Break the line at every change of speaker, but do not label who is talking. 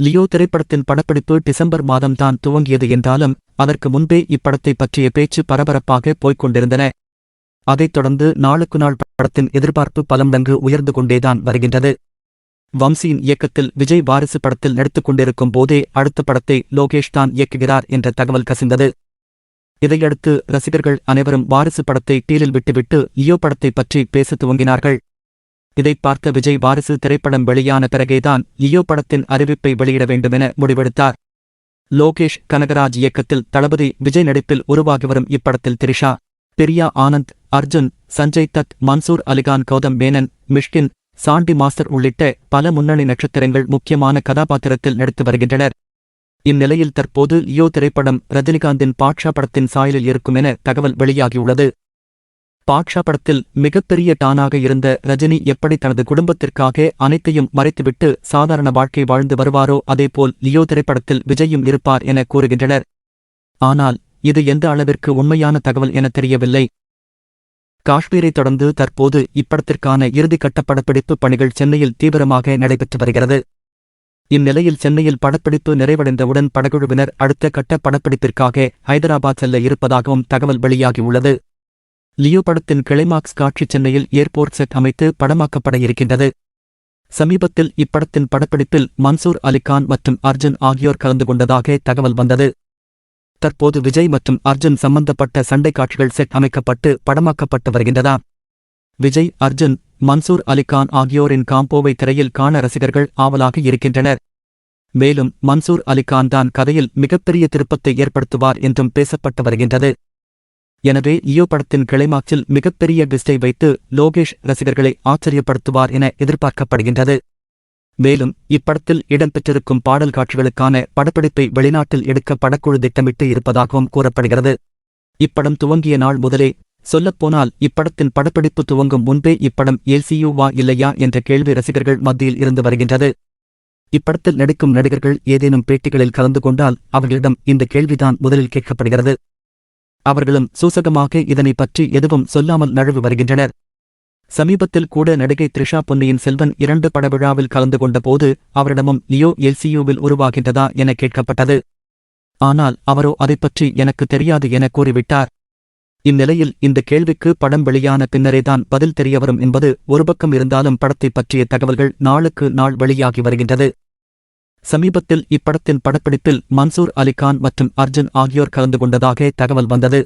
Leo திரைப்படத்தின் படப்பிடிப்பு December மாதம்தான் துவங்கியது என்றாலும் அதற்கு முன்பே இப்படத்தை பற்றிய பேச்சு பரபரப்பாக போய்க் கொண்டிருந்தன. அதைத் தொடர்ந்து நாளுக்கு நாள் படத்தின் எதிர்பார்ப்பு பல மடங்கு உயர்ந்து கொண்டேதான் வருகின்றது. வம்சியின் இயக்கத்தில் விஜய் வாரிசு படத்தில் நடித்துக் கொண்டிருக்கும் போதே அடுத்த படத்தை லோகேஷ் தான் இயக்குகிறார் என்ற தகவல் கசிந்தது. இதையடுத்து ரசிகர்கள் அனைவரும் வாரிசு படத்தை டீலில் விட்டுவிட்டு லியோ படத்தை பற்றி பேசத் துவங்கினார்கள். இதைப் பார்த்த விஜய் வாரிசு திரைப்படம் வெளியான பிறகேதான் லியோ படத்தின் அறிவிப்பை வெளியிட வேண்டுமென முடிவெடுத்தார். லோகேஷ் கனகராஜ் இயக்கத்தில் தளபதி விஜய் நடிப்பில் உருவாகி வரும் இப்படத்தில் திரிஷா, பிரியா ஆனந்த், அர்ஜுன், சஞ்சய் தத், மன்சூர் அலிகான், கௌதம் மேனன், மிஷ்கின், சாண்டி மாஸ்டர் உள்ளிட்ட பல முன்னணி நட்சத்திரங்கள் முக்கியமான கதாபாத்திரத்தில் நடித்து வருகின்றனர். இந்நிலையில் தற்போது லியோ திரைப்படம் ரஜினிகாந்தின் பாட்ஷா படத்தின் சாயலில் இருக்கும் என தகவல் வெளியாகியுள்ளது. பாட்ஷா படத்தில் மிகப்பெரிய டானாக இருந்த ரஜினி எப்படி தனது குடும்பத்திற்காக அனைத்தையும் மறைத்துவிட்டு சாதாரண வாழ்க்கை வாழ்ந்து வருவாரோ அதேபோல் லியோ திரைப்படத்தில் விஜயும் இருப்பார் என கூறுகின்றனர். ஆனால் இது எந்த அளவிற்கு உண்மையான தகவல் என தெரியவில்லை. காஷ்மீரை தொடர்ந்து தற்போது இப்படத்திற்கான இறுதிக்கட்ட படப்பிடிப்பு பணிகள் சென்னையில் தீவிரமாக நடைபெற்று வருகிறது. இந்நிலையில் சென்னையில் படப்பிடிப்பு நிறைவடைந்தவுடன் படக்குழுவினர் அடுத்த கட்ட படப்பிடிப்பிற்காக ஹைதராபாத் செல்ல இருப்பதாகவும் தகவல் வெளியாகியுள்ளது. லியோ படத்தின் கிளைமாக்ஸ் காட்சி சென்னையில் ஏர்போர்ட் செட் அமைத்து படமாக்கப்பட இருக்கின்றது. சமீபத்தில் இப்படத்தின் படப்பிடிப்பில் மன்சூர் அலிகான் மற்றும் அர்ஜுன் ஆகியோர் கலந்து கொண்டதாக தகவல் வந்தது. தற்போது விஜய் மற்றும் அர்ஜுன் சம்பந்தப்பட்ட சண்டை காட்சிகள் செட் அமைக்கப்பட்டு படமாக்கப்பட்டு வருகின்றதா. விஜய், அர்ஜுன், மன்சூர் அலிகான் ஆகியோரின் காம்போவை திரையில் காண ரசிகர்கள் ஆவலாக இருக்கின்றனர். மேலும் மன்சூர் அலிகான் தான் கதையில் மிகப்பெரிய திருப்பத்தை ஏற்படுத்துவார் என்றும் பேசப்பட்டு வருகின்றது. எனவே லியோ படத்தின் கிளைமாக்சில் மிகப்பெரிய ட்விஸ்டை வைத்து லோகேஷ் ரசிகர்களை ஆச்சரியப்படுத்துவார் என எதிர்பார்க்கப்படுகின்றது. மேலும் இப்படத்தில் இடம்பெற்றிருக்கும் பாடல் காட்சிகளுக்கான படப்பிடிப்பை வெளிநாட்டில் எடுக்க படக்குழு திட்டமிட்டு இருப்பதாகவும் கூறப்படுகிறது. இப்படம் துவங்கிய நாள் முதலே, சொல்லப்போனால் இப்படத்தின் படப்பிடிப்பு துவங்கும் முன்பே இப்படம் எல்சியூவா இல்லையா என்ற கேள்வி ரசிகர்கள் மத்தியில் இருந்து வருகின்றது. இப்படத்தில் நடிக்கும் நடிகர்கள் ஏதேனும் பேட்டிகளில் கலந்து கொண்டால் அவர்களிடம் இந்த கேள்விதான் முதலில் கேட்கப்படுகிறது. அவர்களும் சூசகமாக இதனை பற்றி எதுவும் சொல்லாமல் நழுவி வருகின்றனர். சமீபத்தில் கூட நடிகை த்ரிஷா பொன்னியின் செல்வன் 2 பட விழாவில் கலந்து கொண்ட போது அவரிடமும் லியோ எல்சியூவில் உருவாகின்றதா என கேட்கப்பட்டது. ஆனால் அவரோ அதைப்பற்றி எனக்கு தெரியாது என கூறிவிட்டார். இந்நிலையில் இந்த கேள்விக்கு படம் வெளியான பின்னரேதான் பதில் தெரியவரும் என்பது ஒரு பக்கம் இருந்தாலும் படத்தை பற்றிய தகவல்கள் நாளுக்கு நாள் வெளியாகி வருகின்றது. சமீபத்தில் இப்படத்தின் படப்பிடிப்பில் மன்சூர் அலிகான் மற்றும் அர்ஜுன் ஆகியோர் கலந்து கொண்டதாக தகவல் வந்தது.